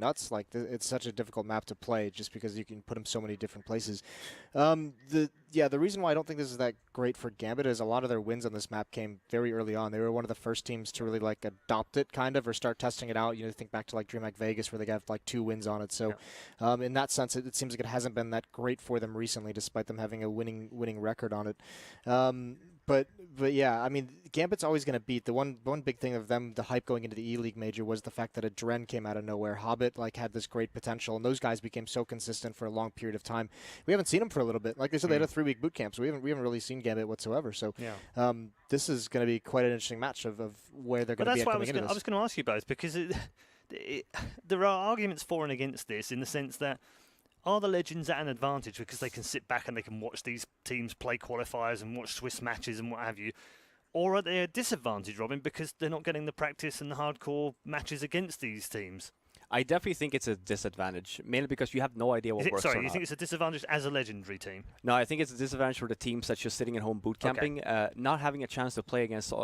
nuts. Like it's such a difficult map to play just because you can put them so many different places. The reason why I don't think this is that great for Gambit is a lot of their wins on this map came very early on. They were one of the first teams to really like adopt it kind of or start testing it out. You know, think back to like DreamHack Vegas where they got like 2 wins on it. So in that sense, it seems like it hasn't been that great for them recently, despite them having a winning record on it. But yeah, I mean, Gambit's always going to beat. The one big thing of them, the hype going into the E-League major was the fact that a Dren came out of nowhere. Hobbit like had this great potential, and those guys became so consistent for a long period of time. We haven't seen them for a little bit. Like I said, they had a 3-week boot camp, so we haven't really seen Gambit whatsoever. So this is going to be quite an interesting match of where they're going to be coming into this. I was going to ask you both because there are arguments for and against this in the sense that are the Legends at an advantage because they can sit back and they can watch these teams play qualifiers and watch Swiss matches and what have you? Or are they a disadvantage, Robin, because they're not getting the practice and the hardcore matches against these teams? I definitely think it's a disadvantage, mainly because you have no idea what works. Sorry, you think it's a disadvantage as a legendary team? No, I think it's a disadvantage for the teams that's just sitting at home boot camping, not having a chance to play against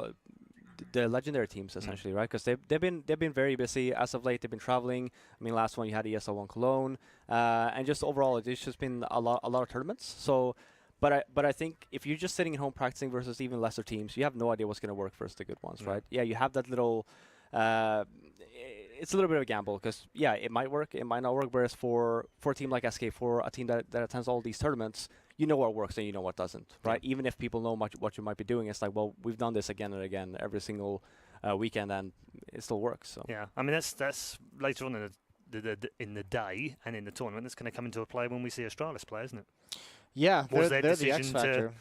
the legendary teams, essentially, right? Because they've been very busy as of late. They've been traveling. I mean, last one you had ESL1 Cologne, and just overall, it's just been a lot of tournaments. So, but I think if you're just sitting at home practicing versus even lesser teams, you have no idea what's going to work versus the good ones, right? Yeah, you have that little. It's a little bit of a gamble because it might work, it might not work. Whereas for a team like SK, for a team that attends all these tournaments, you know what works and you know what doesn't, right? Even if people know what you might be doing, it's like, well, we've done this again and again every single weekend, and it still works. So yeah, I mean that's later on in the day and in the tournament that's going to come into a play when we see Astralis play, isn't it? Yeah, they're the X factor.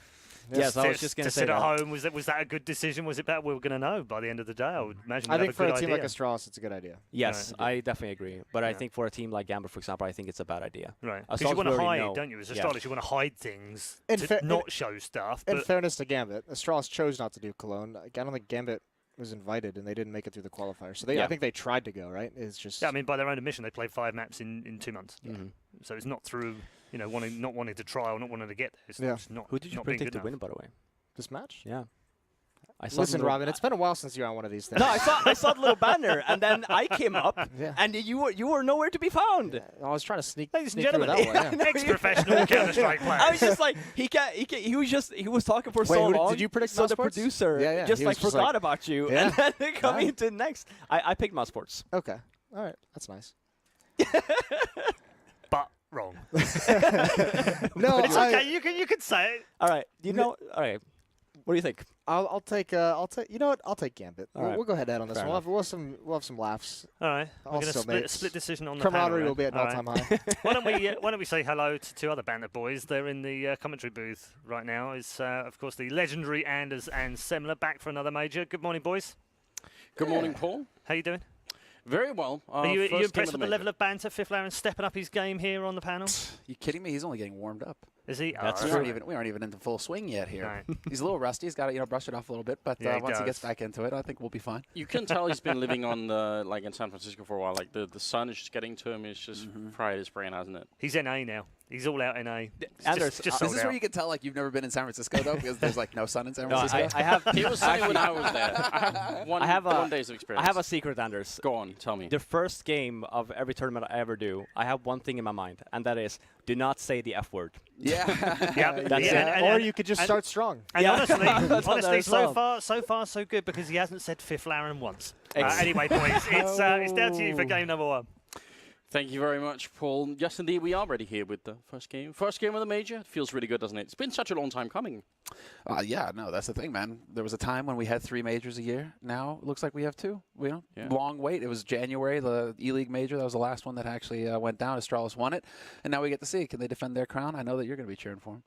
Yes, I was just going to say sit at home. Was that a good decision? Was it that we were going to know by the end of the day? I would imagine. I think for a team like Astralis, it's a good idea. Yes, I definitely agree. But I think for a team like Gambit, for example, I think it's a bad idea. Right. Because you want to hide, don't you? As Astralis, you want to hide things to not show stuff. In fairness to Gambit, Astralis chose not to do Cologne. I don't think Gambit was invited and they didn't make it through the qualifier. So I think they tried to go, right? It's just I mean, by their own admission, they played 5 maps in 2 months. So it's not through not wanting to try or not wanting to get there. It's not. Who did you predict to win, by the way? This match? Yeah. Listen, Robin, it's been a while since you were on one of these things. No, I saw the little banner, and then I came up, and you were nowhere to be found. Yeah, I was trying to sneak. Ladies and gentlemen, ex-professional Counter-Strike player. I was just like, he was talking for so long. Did you predict so Mousesports? The producer just like forgot about you, and then they come into next. I picked Mousesports. Okay, all right, that's nice. But wrong. No, it's okay. You can say it. All right, all right. What do you think? I'll take. You know what? I'll take Gambit. We'll go head on this one. We'll have some laughs. All right. We're going to split decision on the panel. Camaraderie will be at an all-time high. Why don't we say hello to 2 other Banter boys? They're in the commentary booth right now. Is of course the legendary Anders and Semler back for another major. Good morning, boys. Good morning, Paul. How you doing? Very well. Are you impressed with the level of banter? Fifth Laren stepping up his game here on the panel. You kidding me? He's only getting warmed up. Is he? That's we aren't even into full swing yet here. Right. He's a little rusty. He's got to brush it off a little bit. But once he gets back into it, I think we'll be fine. You can tell he's been living on in San Francisco for a while. Like the sun is just getting to him. It's just fried his brain, hasn't it? He's NA now. He's all out NA. Is this where you can tell like you've never been in San Francisco though, because there's like no sun in San Francisco? I have. He was saying when I was there. I have one day's experience. I have a secret, Anders. Go on, tell me. The first game of every tournament I ever do, I have one thing in my mind, and that is do not say the F word. Yeah. That's it. Or you could just start strong. And honestly, so far, so good, because he hasn't said Fifth Laren once. Anyway, boys, it's down to you for game number 1. Thank you very much, Paul. Yes, indeed, we are ready here with the first game. First game of the major. It feels really good, doesn't it? It's been such a long time coming. Yeah, no, that's the thing, man. There was a time when we had 3 majors a year. Now it looks like we have 2. Long wait. It was January, the E-League major. That was the last one that actually went down. Astralis won it. And now we get to see, can they defend their crown? I know that you're going to be cheering for them.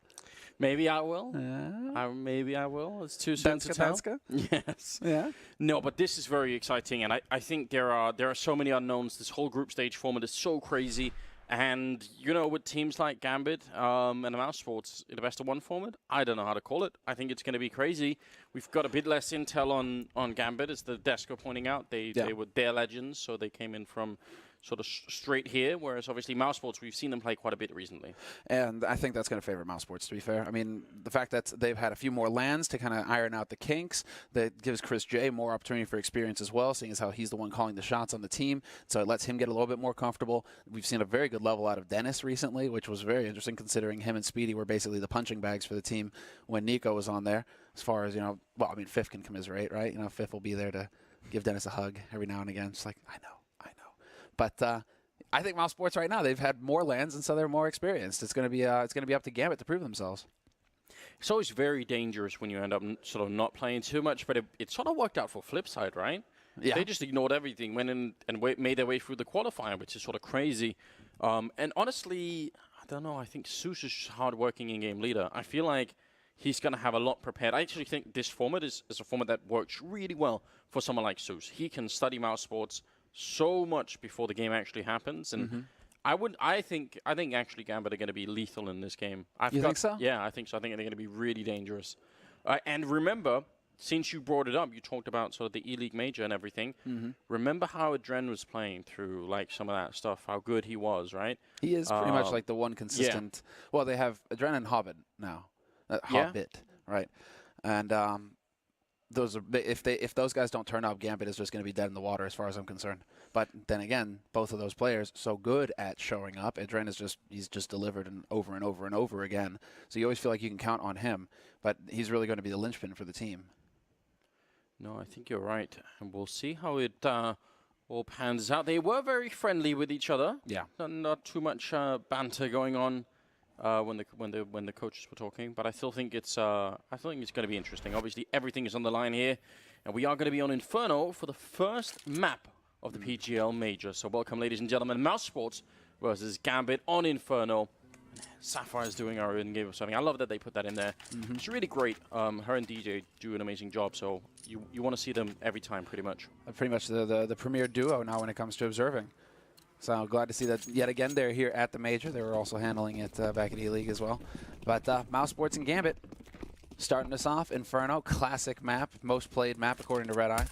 Maybe I will. Maybe I will. It's too soon to tell. Yes. Yeah. No, but this is very exciting, and I think there are so many unknowns. This whole group stage format is so crazy, and with teams like Gambit and Mousesports in the best of 1 format, I don't know how to call it. I think it's going to be crazy. We've got a bit less intel on Gambit, as the desk are pointing out. They were their legends, so they came in from sort of straight here, whereas obviously Mousesports, we've seen them play quite a bit recently. And I think that's going to favor Mousesports, to be fair. I mean, the fact that they've had a few more lands to kind of iron out the kinks, that gives Chris J more opportunity for experience as well, seeing as how he's the one calling the shots on the team. So it lets him get a little bit more comfortable. We've seen a very good level out of Dennis recently, which was very interesting considering him and Speedy were basically the punching bags for the team when Nico was on there. As far as, well, I mean, Fifth can commiserate, right? Fifth will be there to give Dennis a hug every now and again. Just like, I know. But I think Mousesports right now, they've had more lands, and so they're more experienced. It's going to be up to Gambit to prove themselves. It's always very dangerous when you end up sort of not playing too much, but it sort of worked out for Flipside, right? Yeah. They just ignored everything, went in and made their way through the qualifier, which is sort of crazy. And honestly, I don't know, I think Zeus is hard-working in-game leader. I feel like he's going to have a lot prepared. I actually think this format is a format that works really well for someone like Zeus. He can study Mousesports so much before the game actually happens, and I think actually Gambit are going to be lethal in this game. You think so? Yeah, I think so. I think they're going to be really dangerous. And remember, since you brought it up, you talked about sort of the E-League Major and everything. Remember how Adren was playing through like some of that stuff, how good he was, right? He is pretty much like the one consistent. Yeah. Well, they have Adren and Hobbit now. Hobbit, right? And those are if those guys don't turn up, Gambit is just going to be dead in the water as far as I'm concerned. But then again, both of those players so good at showing up. Adren is he's just delivered over and over and over again. So you always feel like you can count on him. But he's really going to be the linchpin for the team. No, I think you're right, and we'll see how it all pans out. They were very friendly with each other. Yeah, not too much banter going on when the coaches were talking, but I still think it's going to be interesting. Obviously, everything is on the line here, and we are going to be on Inferno for the first map of the PGL Major. So welcome, ladies and gentlemen, Mousesports versus Gambit on Inferno. Sapphire's doing our in-game of something. I love that they put that in there. It's really great. Her and DJ do an amazing job, so you want to see them every time, pretty much. Pretty much the premier duo now when it comes to observing. So I'm glad to see that yet again they're here at the Major. They were also handling it back at E-League as well. But Mousesports and Gambit starting us off. Inferno, classic map, most played map according to Red Eye.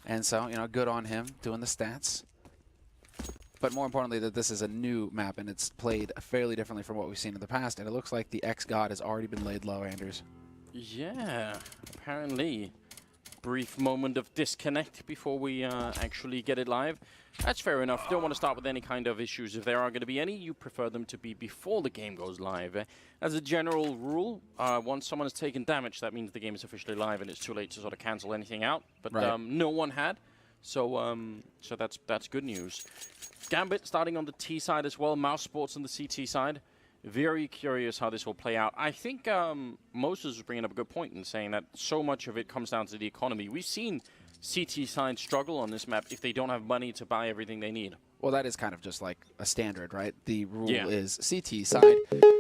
And so, good on him doing the stats. But more importantly, that this is a new map, and it's played fairly differently from what we've seen in the past. And it looks like the X-God has already been laid low, Anders. Yeah, apparently. Brief moment of disconnect before we actually get it live. That's fair enough. You don't want to start with any kind of issues. If there are going to be any, you prefer them to be before the game goes live. As a general rule, once someone has taken damage, that means the game is officially live and it's too late to sort of cancel anything out. But right. No one had, so that's good news. Gambit starting on the T side as well, Mousesports on the CT side. Very curious how this will play out. I think Moses was bringing up a good point in saying that so much of it comes down to the economy. We've seen CT side struggle on this map if they don't have money to buy everything they need. Well, that is kind of just like a standard, right? The rule Yeah. is CT side,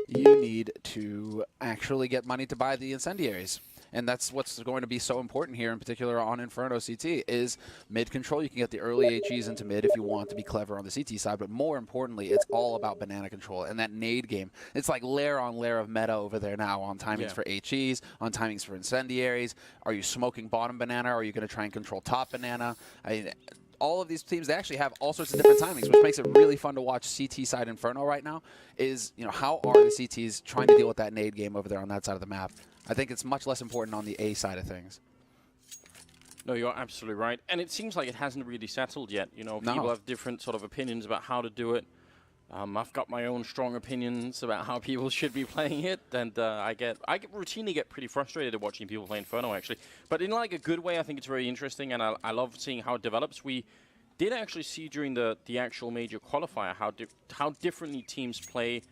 you need to actually get money to buy the incendiaries. And that's what's going to be so important here, in particular on Inferno CT, is mid control. You can get the early HEs into mid if you want to be clever on the CT side, but more importantly, it's all about banana control. And that nade game, it's like layer on layer of meta over there now on timings for HEs, on timings for incendiaries. Are you smoking bottom banana? Or are you going to try and control top banana? I mean, all of these teams, they actually have all sorts of different timings, which makes it really fun to watch CT side Inferno right now. Is, how are the CTs trying to deal with that nade game over there on that side of the map? I think it's much less important on the A side of things. No, you're absolutely right. And it sees like it hasn't really settled yet. People have different sort of opinions about how to do it. I've got my own strong opinions about how people should be playing it, and I routinely get pretty frustrated at watching people play Inferno, actually. But in like a good way, I think it's very interesting, and I love seeing how it develops. We did actually see during the actual major qualifier how differently teams play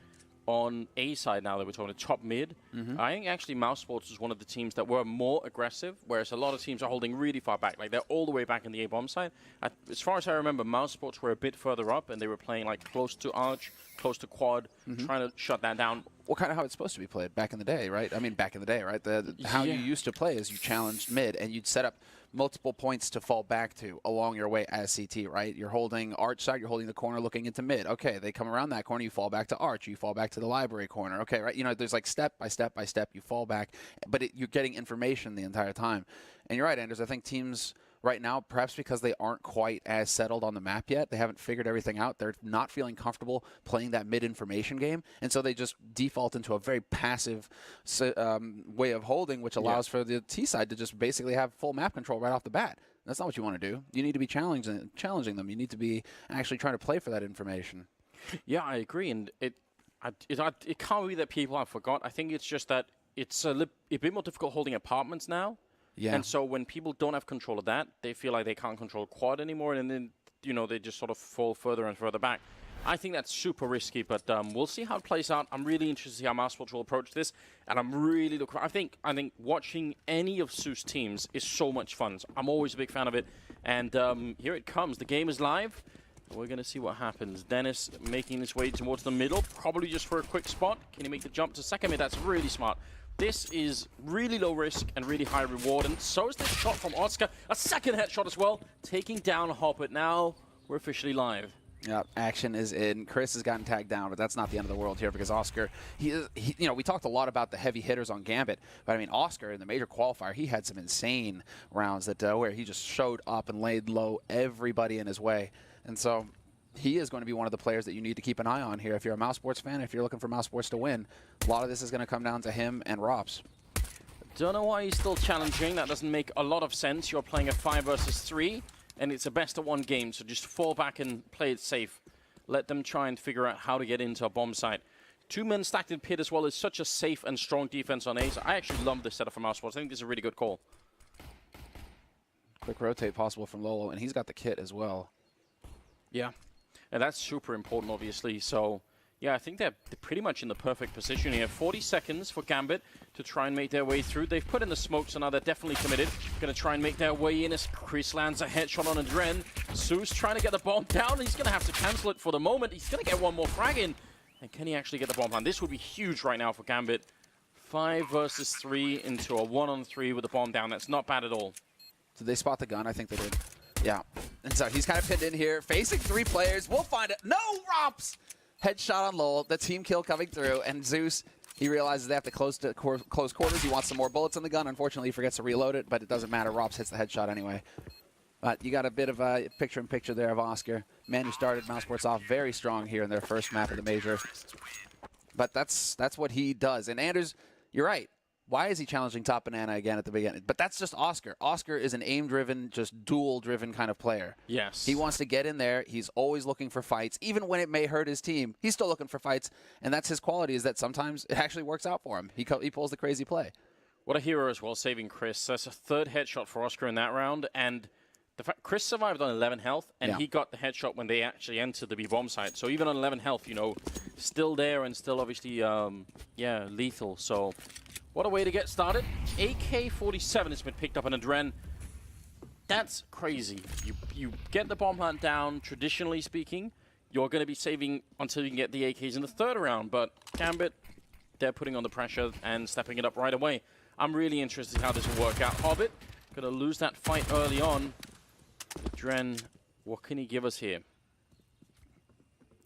on A side now that we're talking top mid. I think actually Mousesports is one of the teams that were more aggressive, whereas a lot of teams are holding really far back. Like they're all the way back in the A-bomb side. As far as I remember, Mousesports were a bit further up and they were playing like close to Arch, close to Quad, trying to shut that down. Well, kind of how it's supposed to be played back in the day, right? I mean, back in the day, right? How you used to play is you challenged mid and you'd set up multiple points to fall back to along your way as CT, right? You're holding Arch side, you're holding the corner looking into mid. Okay, they come around that corner, you fall back to Arch, you fall back to the library corner. Okay, right? There's like step by step by step, you fall back, but you're getting information the entire time. And you're right, Anders, I think teams right now, perhaps because they aren't quite as settled on the map yet. They haven't figured everything out. They're not feeling comfortable playing that mid-information game, and so they just default into a very passive way of holding, which allows for the T side to just basically have full map control right off the bat. That's not what you want to do. You need to be challenging them. You need to be actually trying to play for that information. Yeah, I agree, and it can't be that people have forgot. I think it's just that it's a bit more difficult holding apartments now. Yeah. And so when people don't have control of that, they feel like they can't control quad anymore, and then, you know, they just sort of fall further and further back. I think that's super risky, but we'll see how it plays out. I'm really interested to see how Mousesports will approach this, and I'm really looking. I think watching any of Zeus teams is so much fun. So I'm always a big fan of it, and here it comes. The game is live. We're going to see what happens. Dennis making his way towards the middle, probably just for a quick spot. Can he make the jump to second mid? That's really smart. This is really low risk and really high reward, and so is this shot from Oscar. A second headshot as well, taking down Hoppet. Now we're officially live. Yeah, action is in. Chris has gotten tagged down, but that's not the end of the world here because Oscar, you know, we talked a lot about the heavy hitters on Gambit, but I mean, Oscar in the major qualifier, he had some insane rounds that where he just showed up and laid low everybody in his way. And so he is going to be one of the players that you need to keep an eye on here. If you're a Mousesports fan, if you're looking for Mousesports to win, a lot of this is going to come down to him and Rops. Don't know why he's still challenging. That doesn't make a lot of sense. You're playing a 5 versus 3, and it's a best-of-1 game, so just fall back and play it safe. Let them try and figure out how to get into a bomb site. 2 men stacked in pit as well is such a safe and strong defense on A. So I actually love this setup for Mousesports. I think this is a really good call. Quick rotate possible from Lolo, and he's got the kit as well. Yeah, and that's super important, obviously. So, yeah, I think they're pretty much in the perfect position here. 40 seconds for Gambit to try and make their way through. They've put in the smoke, so now they're definitely committed. Going to try and make their way in as Chris lands a headshot on Adren. Zeus trying to get the bomb down. He's going to have to cancel it for the moment. He's going to get one more frag in. And can he actually get the bomb down? This would be huge right now for Gambit. 5 versus 3 into a 1-on-3 with the bomb down. That's not bad at all. Did they spot the gun? I think they did. Yeah. And so he's kind of pinned in here, facing 3 players. We'll find it. No, Rops! Headshot on Lowell. The team kill coming through. And Zeus, he realizes they have to close quarters. He wants some more bullets in the gun. Unfortunately, he forgets to reload it, but it doesn't matter. Rops hits the headshot anyway. But you got a bit of a picture-in-picture there of Oscar. Man who started Mousesports off very strong here in their first map of the major. But that's what he does. And Anders, you're right. Why is he challenging Top Banana again at the beginning? But that's just Oscar. Oscar is an aim-driven, just duel-driven kind of player. Yes. He wants to get in there. He's always looking for fights. Even when it may hurt his team, he's still looking for fights. And that's his quality, is that sometimes it actually works out for him. He pulls the crazy play. What a hero as well, saving Chris. That's a 3rd headshot for Oscar in that round. And the fact Chris survived on 11 health, and he got the headshot when they actually entered the B-bomb site. So even on 11 health, you know, still there and still obviously, yeah, lethal. So what a way to get started. AK-47 has been picked up on Adren. That's crazy. You get the bomb plant down, traditionally speaking, you're going to be saving until you can get the AKs in the 3rd round. But Gambit, they're putting on the pressure and stepping it up right away. I'm really interested in how this will work out. Hobbit, going to lose that fight early on. Adren, what can he give us here?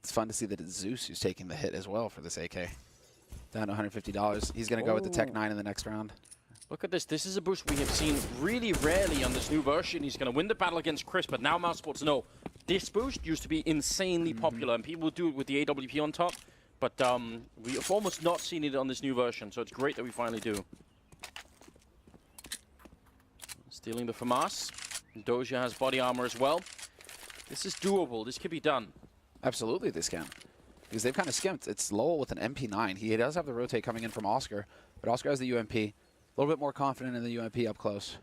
It's fun to see that it's Zeus who's taking the hit as well for this AK. Down to $150. He's going to go with the Tech 9 in the next round. Look at this. This is a boost we have seen really rarely on this new version. He's going to win the battle against Chris, but now Mousesports know this boost used to be insanely popular, and people do it with the AWP on top, but we have almost not seen it on this new version, so it's great that we finally do. Stealing the FAMAS. Doja has body armor as well. This is doable. This could be done. Absolutely, this can. Because they've kind of skimped. It's Lowell with an MP9. He does have the rotate coming in from Oscar, but Oscar has the UMP. A little bit more confident in the UMP up close.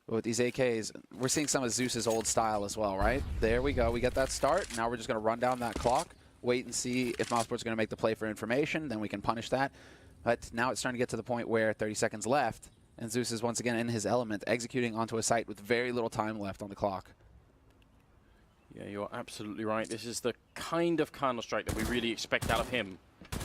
But with these AKs, we're seeing some of Zeus's old style as well, right? There we go. We get that start. Now we're just going to run down that clock, wait and see if Mousesports is going to make the play for information. Then we can punish that. But now it's starting to get to the point where 30 seconds left, and Zeus is once again in his element, executing onto a site with very little time left on the clock. Yeah, you're absolutely right. This is the kind of Counter-Strike that we really expect out of him.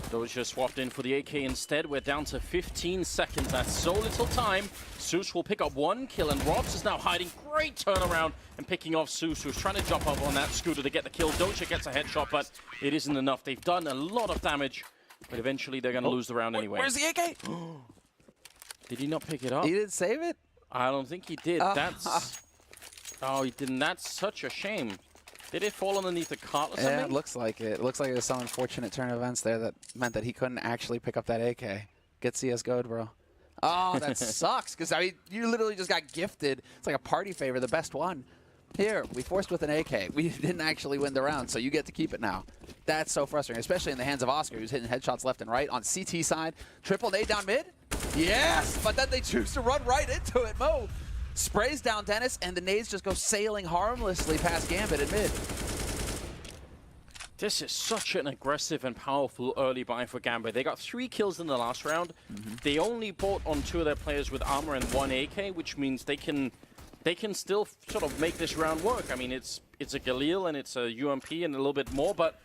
Doja swapped in for the AK instead. We're down to 15 seconds. That's so little time. Zeus will pick up 1 kill, and Robs is now hiding. Great turnaround and picking off Zeus, who's trying to jump up on that scooter to get the kill. Doja gets a headshot, but it isn't enough. They've done a lot of damage, but eventually they're going to lose the round anyway. Where's the AK? Did he not pick it up? He didn't save it? I don't think he did. That's... Oh, he didn't. That's such a shame. Did it fall underneath the cart or something? Yeah, it looks like it. It looks like there's some unfortunate turn of events there that meant that he couldn't actually pick up that AK. Get CSGO'd, bro. Oh, that sucks. Because, I mean, you literally just got gifted. It's like a party favor, the best one. Here, we forced with an AK. We didn't actually win the round, so you get to keep it now. That's so frustrating, especially in the hands of Oscar, who's hitting headshots left and right. On CT side, triple nade down mid. Yes, but then they choose to run right into it. Mo sprays down Dennis, and the nades just go sailing harmlessly past Gambit at mid. This is such an aggressive and powerful early buy for Gambit. They got 3 kills in the last round. They only bought on 2 of their players with armor and 1 AK, which means they can still sort of make this round work. I mean, it's a Galil and it's a UMP and a little bit more, but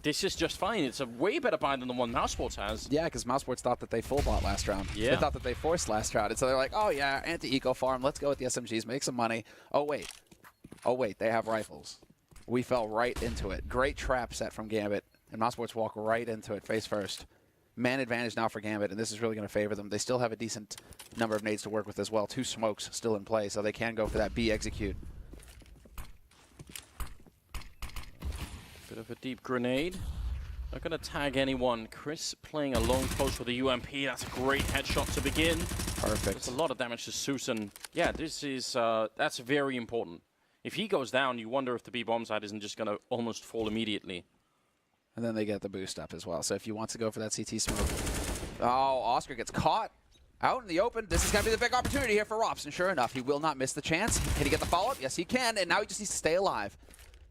this is just fine. It's a way better buy than the one Mousesports has. Yeah, because Mousesports thought that they full bought last round. Yeah. They thought that they forced last round. And so they're like, oh, yeah, anti-eco farm. Let's go with the SMGs, make some money. Oh, wait. Oh, wait, they have rifles. We fell right into it. Great trap set from Gambit. And Mousesports walk right into it face first. Man advantage now for Gambit, and this is really going to favor them. They still have a decent number of nades to work with as well. 2 smokes still in play, so they can go for that B execute. Bit of a deep grenade. Not going to tag anyone. Chris playing alone close with the UMP. That's a great headshot to begin. Perfect. That's a lot of damage to Susan. Yeah, this is that's very important. If he goes down, you wonder if the B bomb side isn't just going to almost fall immediately. And then they get the boost up as well. So if you want to go for that CT smoke. Oh, Oscar gets caught out in the open. This is going to be the big opportunity here for Rops. And sure enough, he will not miss the chance. Can he get the follow-up? Yes, he can. And now he just needs to stay alive.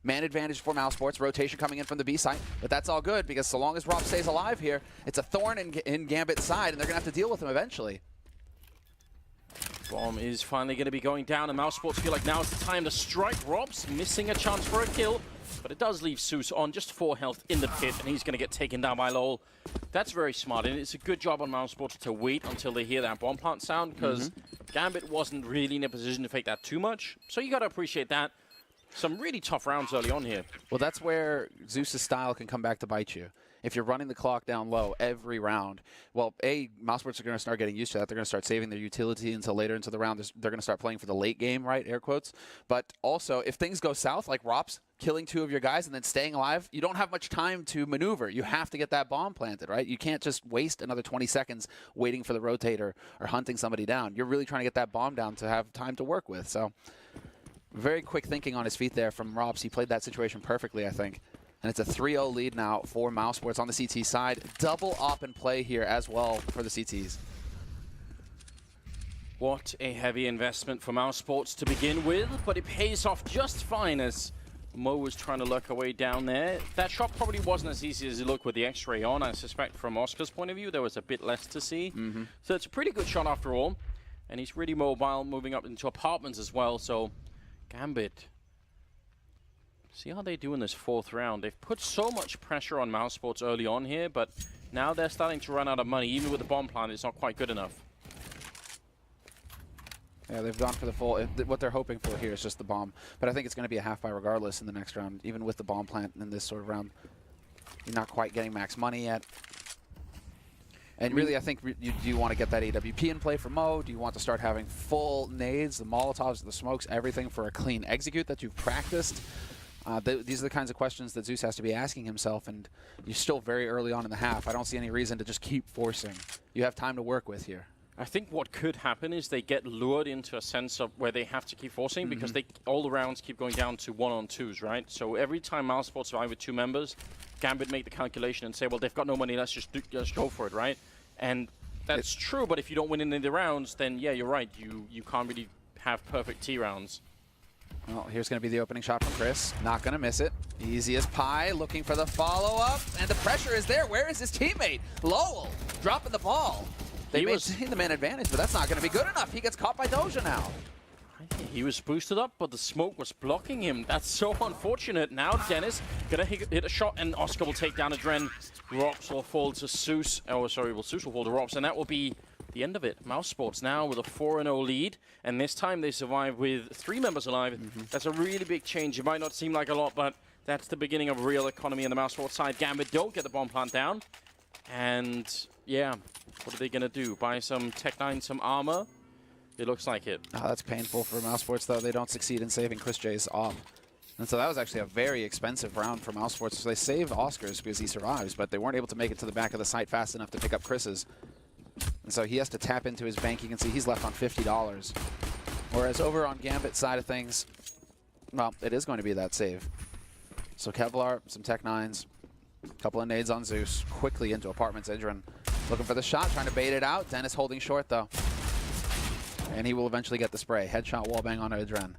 Man advantage for Mousesports. Rotation coming in from the B site. But that's all good because so long as Rops stays alive here, it's a thorn in Gambit's side, and they're going to have to deal with him eventually. Bomb is finally going to be going down, and Mousesports feel like now is the time to strike. Robs missing a chance for a kill, but it does leave Zeus on just 4 health in the pit, and he's going to get taken down by Lowell. That's very smart, and it's a good job on Mousesports to wait until they hear that bomb plant sound, because Gambit wasn't really in a position to fake that too much, so you got to appreciate that. Some really tough rounds early on here. Well, that's where Zeus's style can come back to bite you. If you're running the clock down low every round, well, Mousesports are going to start getting used to that. They're going to start saving their utility until later into the round. They're going to start playing for the late game, right, air quotes. But also, if things go south, like Rops killing 2 of your guys and then staying alive, you don't have much time to maneuver. You have to get that bomb planted, right? You can't just waste another 20 seconds waiting for the rotator or hunting somebody down. You're really trying to get that bomb down to have time to work with. So very quick thinking on his feet there from Robs. He played that situation perfectly, I think. And it's a 3-0 lead now for Mousesports on the CT side. Double op in play here as well for the CTs. What a heavy investment for Mousesports to begin with, but it pays off just fine as Mo was trying to lurk away down there. That shot probably wasn't as easy as it looked with the X-ray on. I suspect from Oscar's point of view, there was a bit less to see. So it's a pretty good shot after all. And he's really mobile, moving up into apartments as well. So Gambit, see how they do in this 4th round. They've put so much pressure on Mousesports early on here, but now they're starting to run out of money. Even with the bomb plant, it's not quite good enough. Yeah, they've gone for the full. What they're hoping for here is just the bomb. But I think it's going to be a half buy regardless in the next round, even with the bomb plant in this sort of round. You're not quite getting max money yet. And really, I think do you want to get that AWP in play for Mo? Do you want to start having full nades, the Molotovs, the smokes, everything for a clean execute that you've practiced? These are the kinds of questions that Zeus has to be asking himself, and you're still very early on in the half. I don't see any reason to just keep forcing. You have time to work with here. I think what could happen is they get lured into a sense of where they have to keep forcing because all the rounds keep going down to 1-on-2s, right? So every time Mousesports survive with 2 members, Gambit make the calculation and say, well, they've got no money, let's just go for it, right? And that's true, but if you don't win any of the rounds, then yeah, you're right. You can't really have perfect T rounds. Well, here's going to be the opening shot from Chris. Not going to miss it. Easy as pie, looking for the follow-up, and the pressure is there. Where is his teammate? Lowell dropping the ball. They maintain the man advantage, but that's not going to be good enough. He gets caught by Doja now. He was boosted up, but the smoke was blocking him. That's so unfortunate. Now Dennis gonna hit a shot, and Oscar will take down Adren. Rops will fall to Zeus. Oh, sorry, Zeus will fall to Rops, and that will be the end of it. Mousesports now with a 4-0 lead, and this time they survive with 3 members alive. That's a really big change. It might not seem like a lot, but that's the beginning of real economy on the Mousesports side. Gambit don't get the bomb plant down, and yeah, what are they gonna do? Buy some Tech 9, some armor? It looks like it. Oh, that's painful for Mousesports, though. They don't succeed in saving Chris J's off. And so that was actually a very expensive round for Mousesports. So they saved Oscar's because he survives, but they weren't able to make it to the back of the site fast enough to pick up Chris's. And so he has to tap into his bank. You can see he's left on $50. Whereas over on Gambit's side of things, well, it is going to be that save. So Kevlar, some Tech 9s, a couple of nades on Zeus, quickly into Apartments. Idrin looking for the shot, trying to bait it out. Dennis holding short, though. And he will eventually get the spray. Headshot wallbang on Idrin.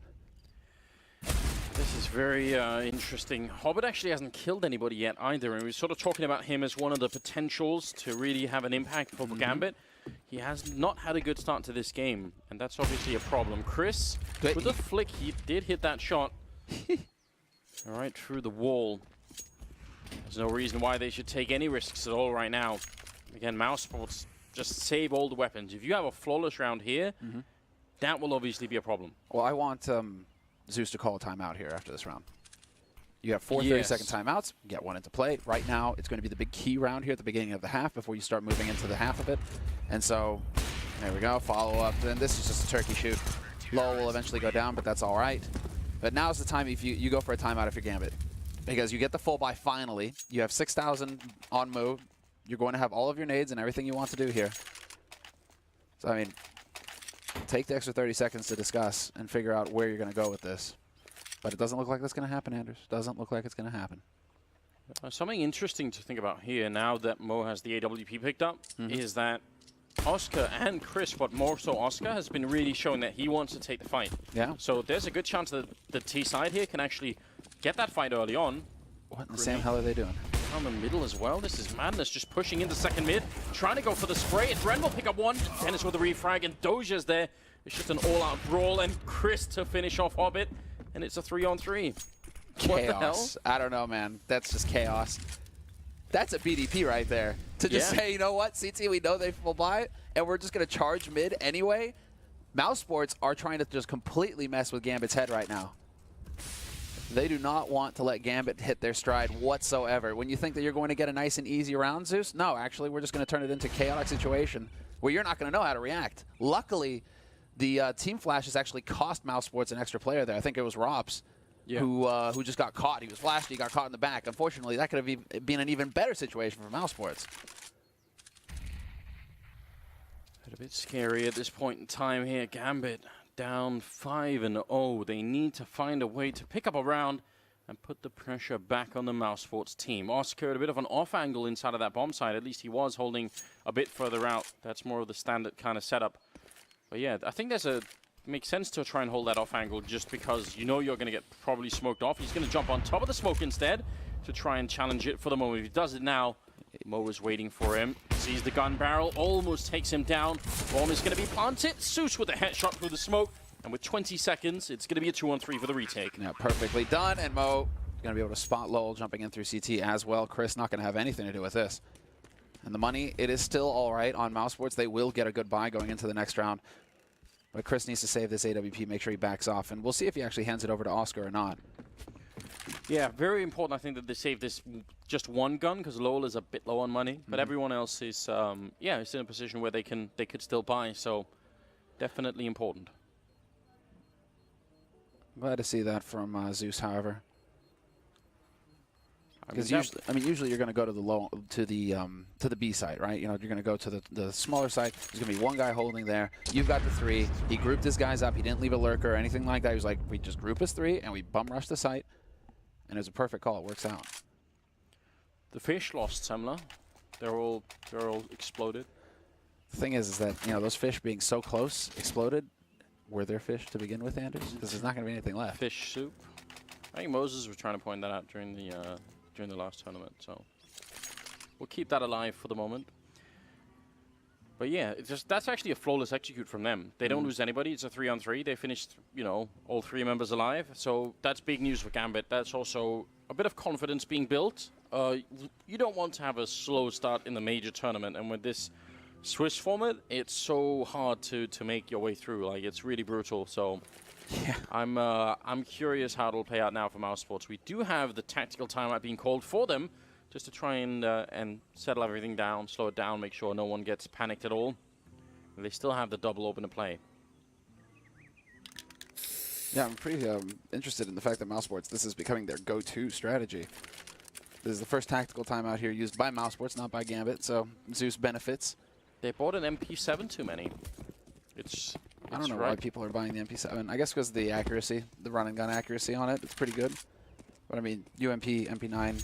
This is very interesting. Hobbit actually hasn't killed anybody yet either, and we're sort of talking about him as one of the potentials to really have an impact for Gambit. He has not had a good start to this game, and that's obviously a problem. Chris, with a flick, he did hit that shot right through the wall. There's no reason why they should take any risks at all right now. Again, Mousesports, just save all the weapons. If you have a flawless round here, that will obviously be a problem. Well, I want Zeus to call a timeout here after this round. You have 4 30-second timeouts. Get one into play. Right now, it's going to be the big key round here at the beginning of the half before you start moving into the half of it. And so, there we go. Follow up. Then this is just a turkey shoot. Low will eventually go down, but that's all right. But now's the time if you go for a timeout if you're Gambit. Because you get the full buy finally. You have 6,000 on move. You're going to have all of your nades and everything you want to do here. So, I mean, take the extra 30 seconds to discuss and figure out where you're going to go with this. But it doesn't look like that's going to happen, Anders. Doesn't look like it's going to happen. Something interesting to think about here now that Mo has the AWP picked up is that Oscar and Chris, but more so Oscar, has been really showing that he wants to take the fight. Yeah. So there's a good chance that the T side here can actually get that fight early on. What in the same hell are they doing? Down the middle as well. This is madness, just pushing into second mid, trying to go for the spray. And Ren will pick up one. Dennis with the refrag, and Doja's there. It's just an all-out brawl, and Chris to finish off Hobbit. And it's a 3-on-3. Chaos. What the hell? I don't know, man. That's just chaos. That's a BDP right there. To just say, you know what, CT, we know they full buy it, and we're just going to charge mid anyway. Mousesports are trying to just completely mess with Gambit's head right now. They do not want to let Gambit hit their stride whatsoever. When you think that you're going to get a nice and easy round, Zeus, no, actually, we're just going to turn it into a chaotic situation where you're not going to know how to react. Luckily, the team flashes actually cost Mousesports an extra player there. I think it was Rops who just got caught. He was flashed, he got caught in the back. Unfortunately, that could have been an even better situation for Mousesports. A bit scary at this point in time here. Gambit down 5-0. They need to find a way to pick up a round and put the pressure back on the Mousesports team. Oscar, a bit of an off angle inside of that bomb site. At least he was holding a bit further out. That's more of the standard kind of setup. But yeah, I think makes sense to try and hold that off angle just because you know you're going to get probably smoked off. He's going to jump on top of the smoke instead to try and challenge it for the moment. If he does it now, Mo is waiting for him. Sees the gun barrel, almost takes him down. Bomb is going to be planted. Zeus with a headshot through the smoke. And with 20 seconds, it's going to be a 2-on-3 for the retake. Yeah, perfectly done. And Mo going to be able to spot Lowell jumping in through CT as well. Chris not going to have anything to do with this. And the money, it is still all right on Mousesports. They will get a good buy going into the next round. But Chris needs to save this AWP, make sure he backs off. And we'll see if he actually hands it over to Oscar or not. Yeah, very important, I think, that they save this just one gun, because Lowell is a bit low on money. But everyone else is, is in a position where they could still buy. So definitely important. Glad to see that from Zeus, however. Because usually you're going to go to the B site, right? You know, you're going to go to the smaller site. There's going to be one guy holding there. You've got the 3. He grouped his guys up. He didn't leave a lurker or anything like that. He was like, we just group as 3 and we bum rush the site, and it was a perfect call. It works out. The fish lost Semla. They're all exploded. The thing is that those fish being so close exploded. Were there fish to begin with, Anders? Because there's not going to be anything left. Fish soup. I think Moses was trying to point that out during the last tournament, so we'll keep that alive for the moment. But yeah, that's actually a flawless execute from them. They don't lose anybody. It's a 3-on-3. They finished, all 3 members alive. So that's big news for Gambit. That's also a bit of confidence being built. You don't want to have a slow start in the major tournament, and with this Swiss format, it's so hard to make your way through. Like, it's really brutal. So yeah, I'm curious how it'll play out now for Mousesports. We do have the tactical timeout being called for them, just to try and settle everything down, slow it down, make sure no one gets panicked at all. And they still have the double open to play. Yeah, I'm pretty interested in the fact that Mousesports, this is becoming their go-to strategy. This is the first tactical timeout here used by Mousesports, not by Gambit, so Zeus benefits. They bought an MP7 too many. I don't know why people are buying the MP7. I guess because of the accuracy, the run and gun accuracy on it. It's pretty good. But I mean, UMP, MP9,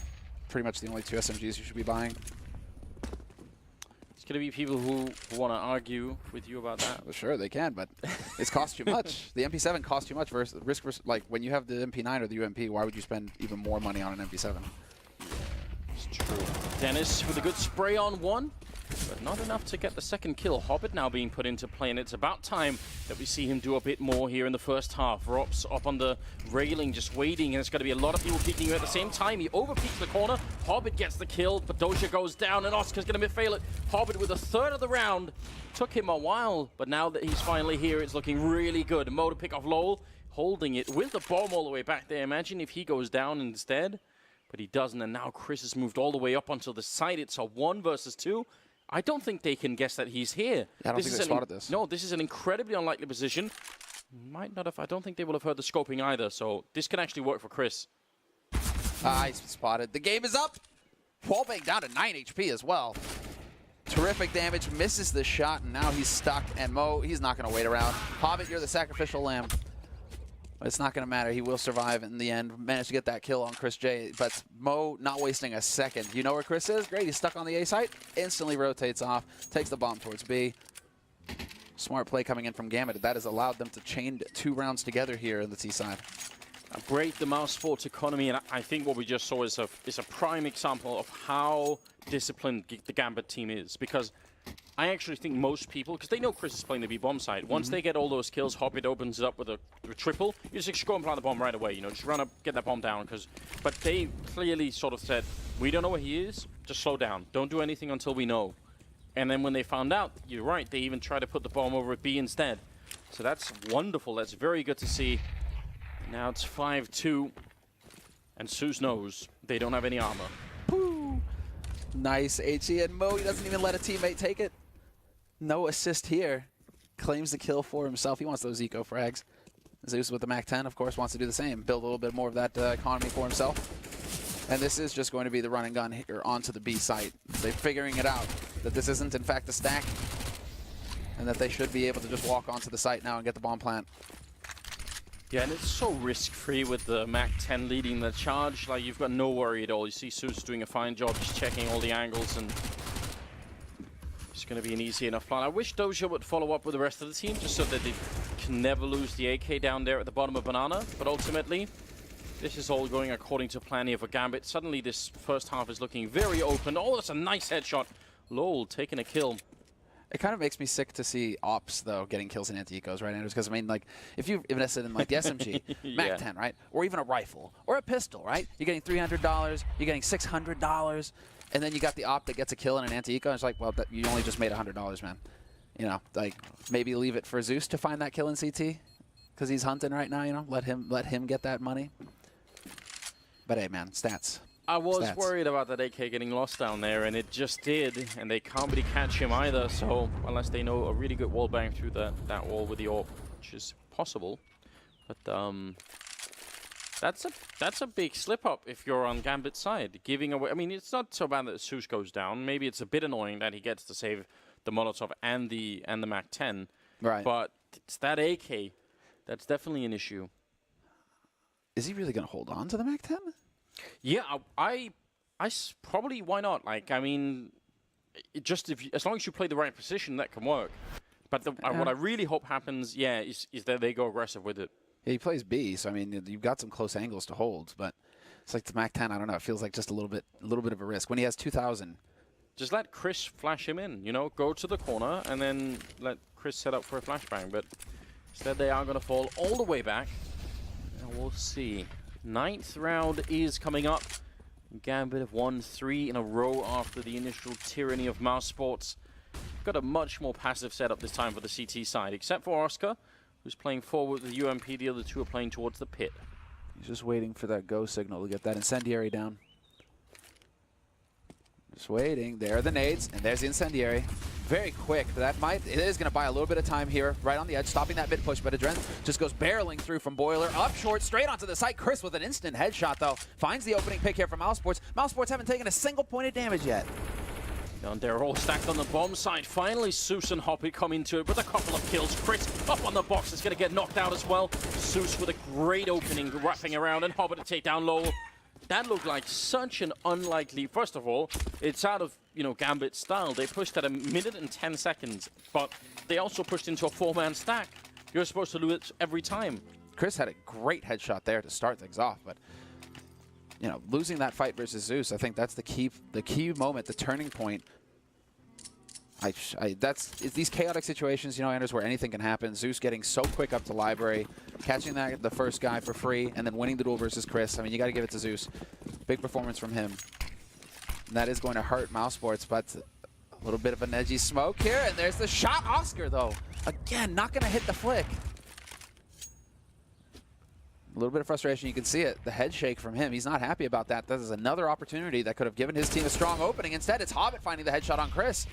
pretty much the only two SMGs you should be buying. It's going to be people who want to argue with you about that. Well, sure, they can, but it's cost too much. The MP7 costs too much versus risk. Like when you have the MP9 or the UMP, why would you spend even more money on an MP7? It's true. Dennis with a good spray on one, but not enough to get the second kill. Hobbit now being put into play, and it's about time that we see him do a bit more here in the first half. Rops up on the railing, just waiting, and it's going to be a lot of people peeking at the same time. He overpeaks the corner. Hobbit gets the kill, but Doja goes down, and Oscar's going to fail it. Hobbit with a third of the round. Took him a while, but now that he's finally here, it's looking really good. Mo to pick off Lowell, holding it with the bomb all the way back there. Imagine if he goes down instead. But he doesn't, and now Chris has moved all the way up onto the side. It's a 1 versus 2. I don't think they can guess that he's here. Yeah, I don't think they spotted this. No, this is an incredibly unlikely position. Might not have. I don't think they will have heard the scoping either. So this can actually work for Chris. He's spotted. The game is up. Wallbang down to 9 HP as well. Terrific damage. Misses the shot, and now he's stuck. And Mo, he's not going to wait around. Hobbit, you're the sacrificial lamb. But it's not going to matter. He will survive in the end. Managed to get that kill on Chris J. But Mo not wasting a second. You know where Chris is? Great. He's stuck on the A site. Instantly rotates off. Takes the bomb towards B. Smart play coming in from Gambit. That has allowed them to chain 2 rounds together here in the T side. Great, the Mousesports economy, and I think what we just saw is a prime example of how disciplined the Gambit team is. Because I actually think most people, because they know Chris is playing the B-bomb side, once they get all those kills, Hobbit opens it up with a triple, you just go and plant the bomb right away, you know, just run up, get that bomb down. But they clearly sort of said, we don't know where he is, just slow down. Don't do anything until we know. And then when they found out, you're right, they even tried to put the bomb over at B instead. So that's wonderful. That's very good to see. Now it's 5-2, and Zeus knows they don't have any armor. Woo. Nice HE, and Mo, he doesn't even let a teammate take it. No assist here. Claims the kill for himself. He wants those eco frags. Zeus with the MAC-10, of course, wants to do the same. Build a little bit more of that economy for himself. And this is just going to be the run and gun here onto the B site. They're figuring it out, that this isn't, in fact, a stack, and that they should be able to just walk onto the site now and get the bomb plant. Yeah, and it's so risk-free with the MAC-10 leading the charge. Like, you've got no worry at all. You see Zeus doing a fine job just checking all the angles, and it's going to be an easy enough plan. I wish Doja would follow up with the rest of the team just so that they can never lose the AK down there at the bottom of Banana. But ultimately, this is all going according to plan here for Gambit. Suddenly, this first half is looking very open. Oh, that's a nice headshot. Lowell taking a kill. It kind of makes me sick to see ops, though, getting kills in anti-ecos, right, Andrews? Because, I mean, like, if you've invested in, like, the SMG, yeah. MAC-10, right? Or even a rifle. Or a pistol, right? You're getting $300, you're getting $600, and then you got the op that gets a kill in an anti-eco, and it's like, well, you only just made $100, man. You know, like, maybe leave it for Zeus to find that kill in CT, because he's hunting right now, you know? Let him get that money. But, hey, man, stats. I was worried about that AK getting lost down there, and it just did, and they can't really catch him either, so unless they know a really good wall bang through that wall with the AWP, which is possible. But that's a big slip-up if you're on Gambit's side. Giving away, I mean, it's not so bad that Zeus goes down. Maybe it's a bit annoying that he gets to save the Molotov and the MAC-10. Right. But it's that AK that's definitely an issue. Is he really going to hold on to the MAC-10? Yeah, I probably, why not? Like, I mean, as long as you play the right position, that can work. But what I really hope happens, is that they go aggressive with it. Yeah, he plays B, so I mean, you've got some close angles to hold, but it's like the MAC-10. I don't know. It feels like just a little bit of a risk when he has 2,000. Just let Chris flash him in. You know, go to the corner and then let Chris set up for a flashbang. But instead, they are going to fall all the way back, and we'll see. 9th round is coming up. Gambit have won 3 in a row after the initial tyranny of Mousesports. Got a much more passive setup this time for the CT side, except for Oscar, who's playing forward with the UMP. The other two are playing towards the pit. He's just waiting for that go signal to get that incendiary down. Just waiting. There are the nades, and there's the incendiary. Very quick. It is going to buy a little bit of time here, right on the edge, stopping that mid push, but Adren just goes barreling through from Boiler, up short, straight onto the site. Chris with an instant headshot, though, finds the opening pick here from Mousesports. Mousesports haven't taken a single point of damage yet. And they're all stacked on the bomb side. Finally, Zeus and Hoppy come into it with a couple of kills. Chris up on the box is going to get knocked out as well. Zeus with a great opening, wrapping around, and Hoppy to take down Lowell. That looked like such an unlikely... First of all, it's out of, Gambit style. They pushed at 1 minute and 10 seconds, but they also pushed into a 4-man stack. You're supposed to lose every time. Chris had a great headshot there to start things off, but, losing that fight versus Zeus, I think that's the key moment, the turning point. It's these chaotic situations, Anders, where anything can happen. Zeus getting so quick up to Library, catching the first guy for free, and then winning the duel versus Chris. I mean, you got to give it to Zeus. Big performance from him. And that is going to hurt Mousesports, but a little bit of an edgy smoke here, and there's the shot. Oscar, though, again, not going to hit the flick. A little bit of frustration. You can see it. The head shake from him. He's not happy about that. This is another opportunity that could have given his team a strong opening. Instead, it's Hobbit finding the headshot on Chris.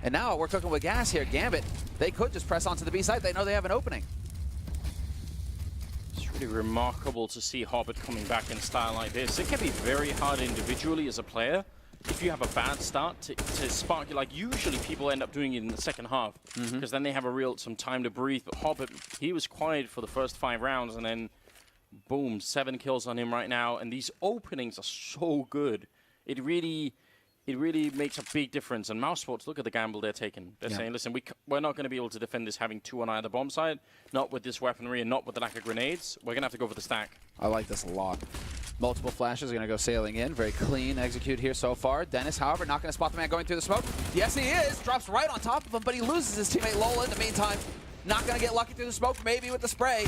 And now we're cooking with gas here. Gambit, they could just press onto the B side. They know they have an opening. It's really remarkable to see Hobbit coming back in style like this. It can be very hard individually as a player if you have a bad start to spark it. Like usually people end up doing it in the second half because then they have some time to breathe. But Hobbit, he was quiet for the first 5 rounds and then boom, 7 kills on him right now. And these openings are so good. It really makes a big difference. And Mousesports, look at the gamble they're taking. They're saying, listen, we're not going to be able to defend this having 2 on either bomb side, not with this weaponry and not with the lack of grenades. We're going to have to go for the stack. I like this a lot. Multiple flashes are going to go sailing in. Very clean execute here so far. Dennis, however, not going to spot the man going through the smoke. Yes, he is. Drops right on top of him, but he loses his teammate Lola in the meantime. Not going to get lucky through the smoke, maybe with the spray.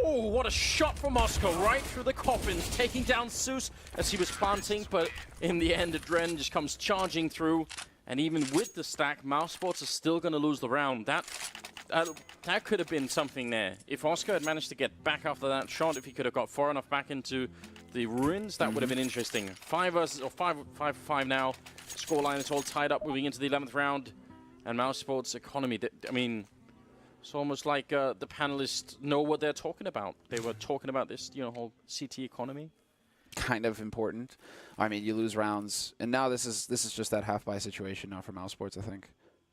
Oh, what a shot from Oscar right through the coffins, taking down Zeus as he was planting, but in the end, Adren just comes charging through, and even with the stack, Mousesports is still going to lose the round. That could have been something there. If Oscar had managed to get back after that shot, if he could have got far enough back into the ruins, that would have been interesting. 5 for 5 now. Scoreline is all tied up moving into the 11th round, and Mousesports economy, I mean... It's almost like the panelists know what they're talking about. They were talking about this, whole CT economy. Kind of important. I mean, you lose rounds, and now this is just that half-buy situation now for Mousesports, I think.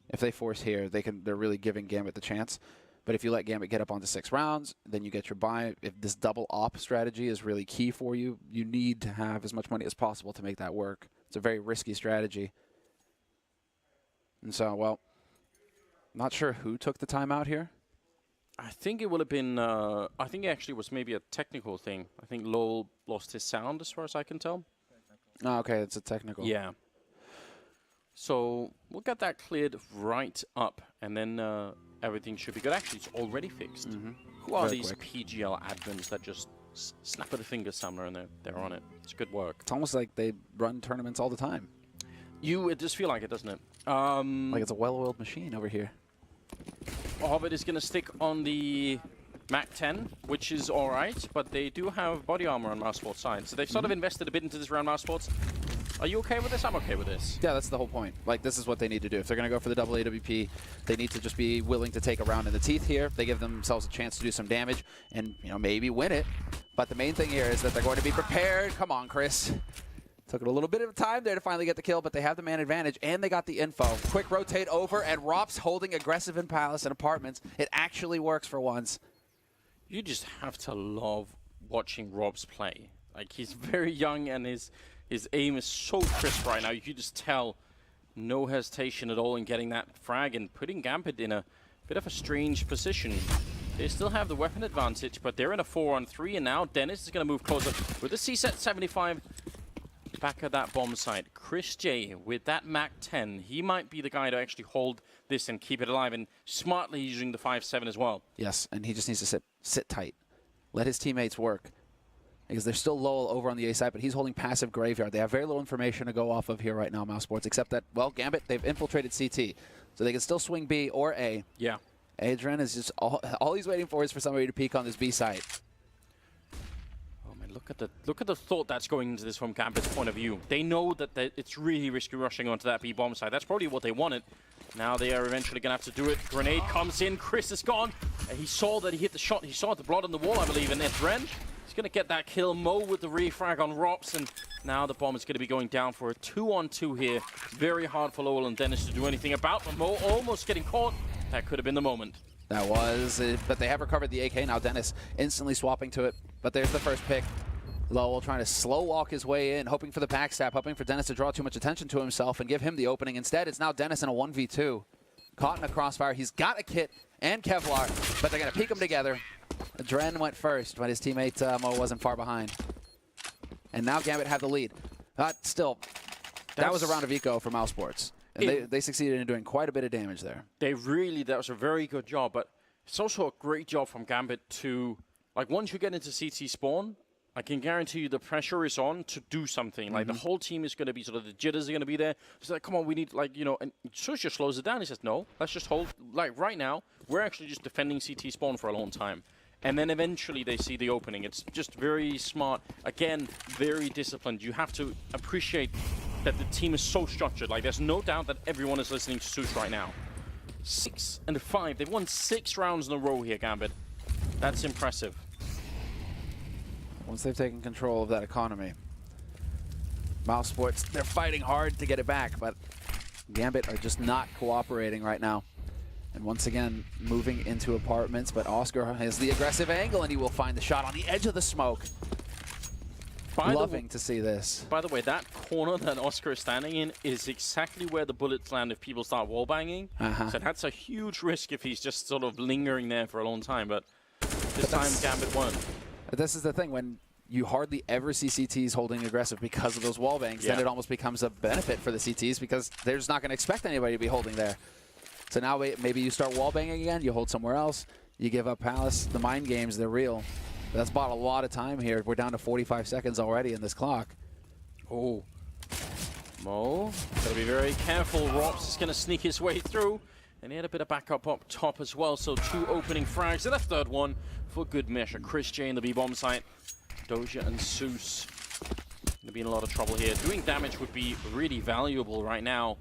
If they force here, they're really giving Gambit the chance. But if you let Gambit get up onto 6 rounds, then you get your buy. If this double op strategy is really key for you, you need to have as much money as possible to make that work. It's a very risky strategy. And so, well... Not sure who took the timeout here. I think it would have been, I think it actually was maybe a technical thing. I think Lowell lost his sound as far as I can tell. Oh, okay, it's a technical. Yeah. So we'll get that cleared right up, and then everything should be good. Actually, it's already fixed. Who are these PGL admins that just snap of the fingers somewhere and they're on it? It's good work. It's almost like they run tournaments all the time. It just feel like it, doesn't it? Like it's a well-oiled machine over here. Hobbit is going to stick on the Mac 10, which is all right, but they do have body armor on Mousesports' side. So they've sort of invested a bit into this round, Mousesports. Are you okay with this? I'm okay with this. Yeah, that's the whole point. Like, this is what they need to do. If they're going to go for the double AWP, they need to just be willing to take a round in the teeth here. They give themselves a chance to do some damage and, maybe win it. But the main thing here is that they're going to be prepared. Come on, Chris. Took it a little bit of time there to finally get the kill, but they have the man advantage, and they got the info. Quick rotate over, and Rop's holding aggressive in Palace and Apartments. It actually works for once. You just have to love watching Rob's play. Like, he's very young, and his aim is so crisp right now. You can just tell no hesitation at all in getting that frag and putting Gambit in a bit of a strange position. They still have the weapon advantage, but they're in a 4-on-3, and now Dennis is going to move closer with the C-set 75. Back at that bomb site, Chris J with that Mac 10, he might be the guy to actually hold this and keep it alive, and smartly using the 5-7 as well. Yes, and he just needs to sit tight. Let his teammates work. Because they're still Lowell over on the A side, but he's holding passive Graveyard. They have very little information to go off of here right now, Mousesports, except that, well, Gambit, they've infiltrated CT. So they can still swing B or A. Yeah. Adrian is just, all he's waiting for is for somebody to peek on this B site. look at the thought that's going into this from Gambit's point of view. They know that it's really risky rushing onto that B bomb side. That's probably what they wanted. Now they are eventually going to have to do it. Grenade comes in. Chris is gone. He saw that he hit the shot. He saw the blood on the wall, I believe, and then Dren. He's going to get that kill. Mo with the refrag on Rops, and now the bomb is going to be going down for a 2-on-2 here. Very hard for Lowell and Dennis to do anything about, but Mo almost getting caught. That could have been the moment. That was it, but they have recovered the AK. Now Dennis instantly swapping to it, but there's the first pick. Lowell trying to slow walk his way in, hoping for the backstab, hoping for Dennis to draw too much attention to himself and give him the opening. Instead, it's now Dennis in a 1v2. Caught in a crossfire. He's got a kit and Kevlar, but they're going to peek them together. Dren went first, but his teammate Mo wasn't far behind. And now Gambit have the lead. Still, that was a round of eco for Mousesports. And they succeeded in doing quite a bit of damage there. That was a very good job, but it's also a great job from Gambit to, like, once you get into CT spawn, I can guarantee you the pressure is on to do something. Like, the whole team is going to be sort of, the jitters are going to be there. It's like, come on, we need, like, you know, and Sus just slows it down. He says, no, let's just hold, like, right now, we're actually just defending CT spawn for a long time. And then eventually they see the opening. It's just very smart. Again, very disciplined. You have to appreciate that the team is so structured. Like, there's no doubt that everyone is listening to Sus right now. 6 and 5. They've won 6 rounds in a row here, Gambit. That's impressive. Once they've taken control of that economy, Mousesports, they're fighting hard to get it back, but Gambit are just not cooperating right now. And once again, moving into apartments, but Oscar has the aggressive angle, and he will find the shot on the edge of the smoke. Loving to see this. By the way, that corner that Oscar is standing in is exactly where the bullets land if people start wallbanging. So that's a huge risk if he's just sort of lingering there for a long time, but this time Gambit won. But this is the thing, when you hardly ever see CTs holding aggressive because of those wallbangs, then it almost becomes a benefit for the CTs because they're just not going to expect anybody to be holding there. So now maybe you start wallbanging again, you hold somewhere else, you give up Palace. The mind games, they're real. But that's bought a lot of time here. We're down to 45 seconds already in this clock. Oh. Mo, gotta be very careful. Rops is gonna sneak his way through. And he had a bit of backup up top as well, so 2 opening frags and a third one for good measure. Chris J in the B-bomb site. Doja and Sus gonna be in a lot of trouble here. Doing damage would be really valuable right now.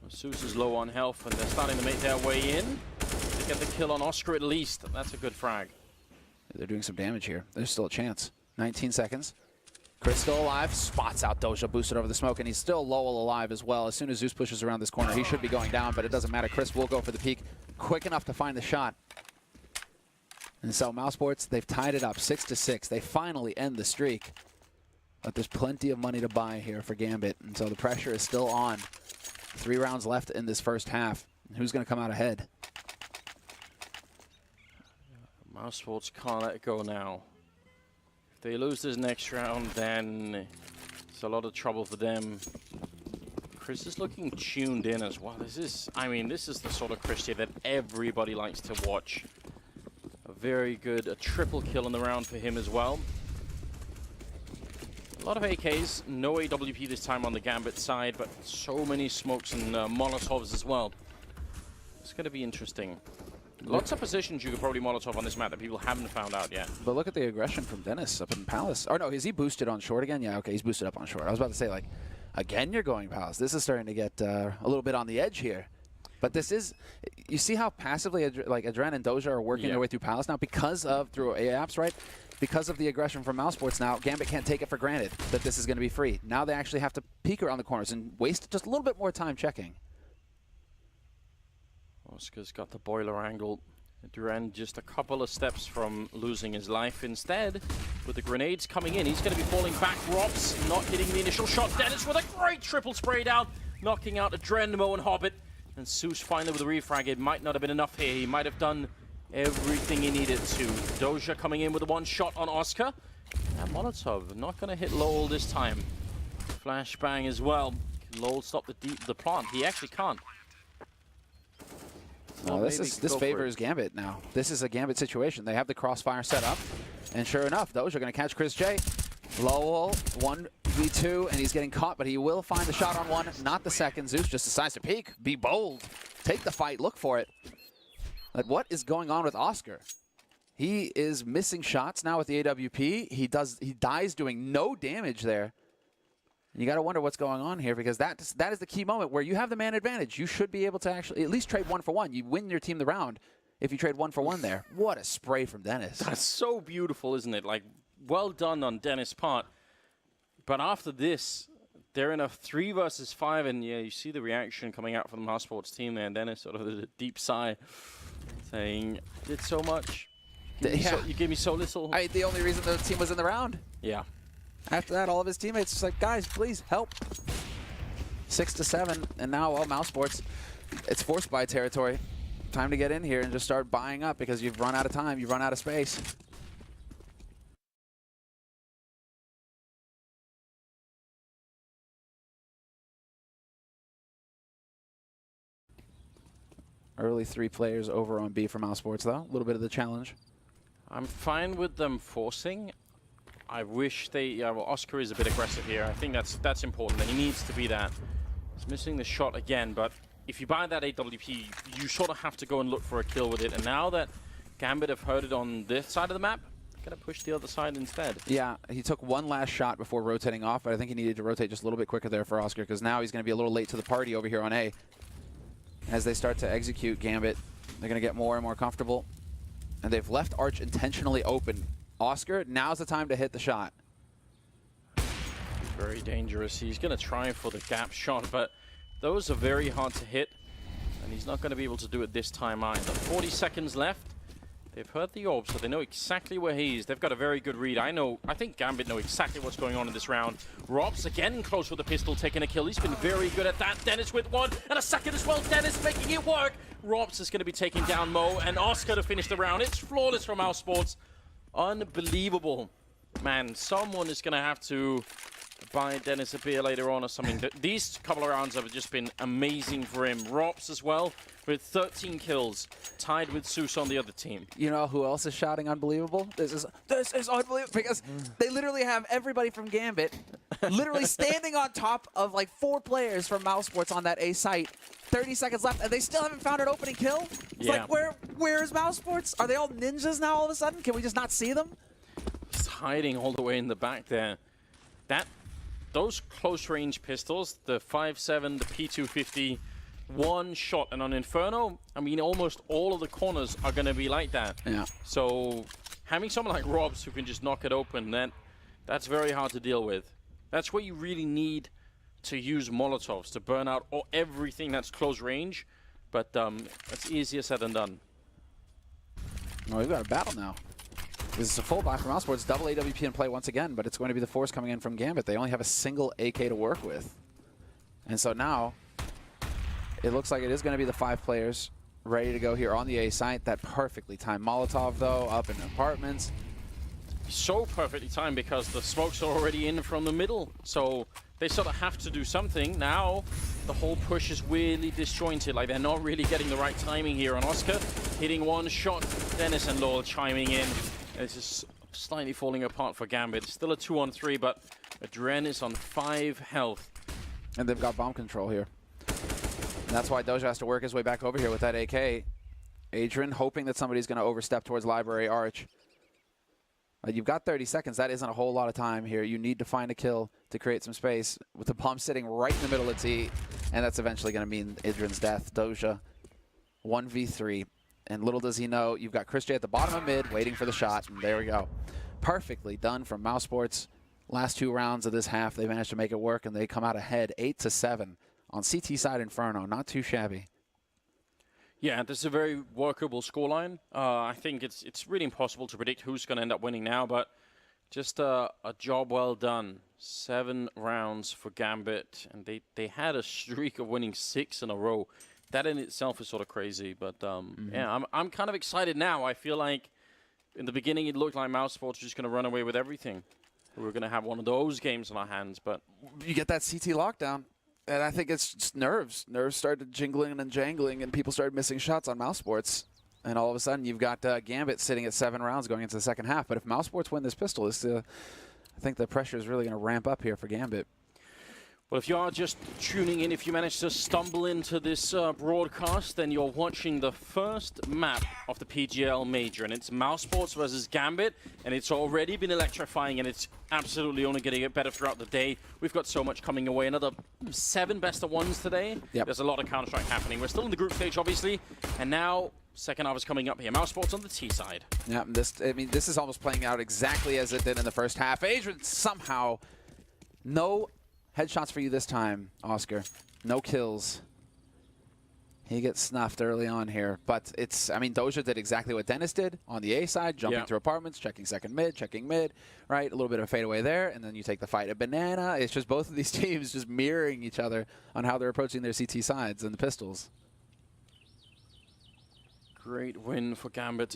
Sus is low on health, and they're starting to make their way in. They get the kill on Oscar at least. That's a good frag. They're doing some damage here. There's still a chance. 19 seconds. Chris still alive. Spots out Doja, boosted over the smoke, and he's still Lowell alive as well. As soon as Zeus pushes around this corner, he should be going down, but it doesn't matter. Chris will go for the peak quick enough to find the shot. And so Mousesports, they've tied it up 6-6. They finally end the streak. But there's plenty of money to buy here for Gambit, and so the pressure is still on. 3 rounds left in this first half. Who's going to come out ahead? Mousesports can't let it go now. If they lose this next round, then it's a lot of trouble for them. Chris is looking tuned in as well. This is the sort of Chris here that everybody likes to watch. A very good, a triple kill in the round for him as well. A lot of AKs, no AWP this time on the Gambit side, but so many smokes and Molotovs as well. It's going to be interesting. Lots of positions you could probably Molotov on this map that people haven't found out yet. But look at the aggression from Dennis up in Palace. Or no, is he boosted on short again? Yeah, okay, he's boosted up on short. I was about to say, like, again, you're going Palace. This is starting to get a little bit on the edge here. But this is, you see how passively like Adren and Doja are working their way through Palace now because of, through AAPs, right? Because of the aggression from Mousesports now, Gambit can't take it for granted that this is going to be free. Now they actually have to peek around the corners and waste just a little bit more time checking. Oscar's got the boiler angle. Duran just a couple of steps from losing his life. Instead, with the grenades coming in, he's going to be falling back. Rops not hitting the initial shot. Dennis with a great triple spray down, knocking out Adren, Mo, and Hobbit. And Sus finally with a refrag. It might not have been enough here. He might have done everything he needed to. Doja coming in with a 1 shot on Oscar. And Molotov not going to hit Lowell this time. Flashbang as well. Can Lowell stop the plant? He actually can't. No, this favors Gambit now. This is a Gambit situation. They have the crossfire set up, and sure enough, those are going to catch Chris J. Lowell, 1v2, and he's getting caught, but he will find the shot on 1, not the second. Zeus just decides to peek, be bold, take the fight, look for it. But what is going on with Oscar? He is missing shots now with the AWP. He dies doing no damage there. You got to wonder what's going on here, because that is the key moment where you have the man advantage. You should be able to actually at least trade 1 for 1. You win your team the round if you trade 1 for 1 there. What a spray from Dennis. That's so beautiful, isn't it? Like, well done on Dennis' part. But after this, they're in a 3 versus 5, and yeah, you see the reaction coming out from the Mousesports team there, and Dennis sort of a deep sigh, saying, did so much. You gave me so little. The only reason the team was in the round. Yeah. After that, all of his teammates just like, guys, please help. 6-7, and now, well, Mousesports, it's forced buy territory. Time to get in here and just start buying up, because you've run out of time, you've run out of space. Early 3 players over on B for Mousesports, though. A little bit of the challenge. I'm fine with them forcing. I wish they... well, Oscar is a bit aggressive here. I think that's important, and he needs to be that. He's missing the shot again, but if you buy that AWP, you sort of have to go and look for a kill with it. And now that Gambit have heard it on this side of the map, gonna push the other side instead. Yeah, he took 1 last shot before rotating off, but I think he needed to rotate just a little bit quicker there for Oscar, because now he's going to be a little late to the party over here on A. As they start to execute Gambit, they're going to get more and more comfortable. And they've left Arch intentionally open. Oscar, now's the time to hit the shot. Very dangerous. He's going to try for the gap shot, but those are very hard to hit. And he's not going to be able to do it this time either. 40 seconds left. They've heard the orb, so they know exactly where he is. They've got a very good read. I think Gambit know exactly what's going on in this round. Robs again close with the pistol, taking a kill. He's been very good at that. Dennis with 1 and a second as well. Dennis making it work. Robs is going to be taking down Mo, and Oscar to finish the round. It's flawless from Mousesports. Unbelievable. Man, someone is going to have to buy Dennis a beer later on or something. These couple of rounds have just been amazing for him. Robs as well, with 13 kills, tied with Zeus on the other team. You know who else is shouting unbelievable? This is unbelievable, because they literally have everybody from Gambit literally standing on top of like 4 players from Mousesports on that A site. 30 seconds left, and they still haven't found an opening kill? It's like, where is Mousesports? Are they all ninjas now all of a sudden? Can we just not see them? He's hiding all the way in the back there. Those close-range pistols, the 5.7, the P250, 1 shot, and on Inferno, I mean, almost all of the corners are going to be like that. Yeah. So having someone like Robs who can just knock it open, that's very hard to deal with. That's where you really need to use Molotovs to burn out everything that's close range, but it's easier said than done. Well, we've got a battle now. This is a full buy from Mousesports, double AWP in play once again, but it's going to be the force coming in from Gambit. They only have a single AK to work with. And so now, it looks like it is going to be the 5 players ready to go here on the A site. That perfectly timed Molotov, though, up in apartments. So perfectly timed because the smokes are already in from the middle. So they sort of have to do something. Now, the whole push is really disjointed. Like, they're not really getting the right timing here on Oscar. Hitting 1 shot, Dennis and Lowell chiming in. It's just slightly falling apart for Gambit. It's still a 2-on-3, but Adren is on 5 health. And they've got bomb control here. And that's why Doja has to work his way back over here with that AK. Adrian hoping that somebody's going to overstep towards Library Arch. You've got 30 seconds. That isn't a whole lot of time here. You need to find a kill to create some space with the bomb sitting right in the middle of T. And that's eventually going to mean Adrian's death. Doja, 1v3. And little does he know, you've got Chris J at the bottom of mid waiting for the shot. And there we go. Perfectly done from Mousesports. Last 2 rounds of this half, they managed to make it work, and they come out ahead 8-7 on CT side Inferno. Not too shabby. Yeah, this is a very workable scoreline. I think it's really impossible to predict who's going to end up winning now, but just a job well done. 7 rounds for Gambit, and they had a streak of winning 6 in a row. That in itself is sort of crazy, but yeah, I'm kind of excited now. I feel like in the beginning it looked like Mousesports was just going to run away with everything. We were going to have one of those games on our hands, but you get that CT lockdown. And I think it's just nerves. Nerves started jingling and jangling, and people started missing shots on Mousesports. And all of a sudden, you've got Gambit sitting at 7 rounds going into the second half. But if Mousesports win this pistol, I think the pressure is really going to ramp up here for Gambit. Well, if you are just tuning in, if you managed to stumble into this broadcast, then you're watching the first map of the PGL Major, and it's Mousesports versus Gambit, and it's already been electrifying, and it's absolutely only going to get better throughout the day. We've got so much coming away. Another 7 best-of-1s today. Yep. There's a lot of Counter-Strike happening. We're still in the group stage, obviously, and now second half is coming up here. Mousesports on the T side. Yeah, this is almost playing out exactly as it did in the first half. Adrian somehow, no headshots for you this time, Oscar. No kills. He gets snuffed early on here, but Doja did exactly what Dennis did on the A side, jumping through apartments, checking second mid, checking mid, right? A little bit of a fadeaway there, and then you take the fight at Banana. It's just both of these teams just mirroring each other on how they're approaching their CT sides and the pistols. Great win for Gambit.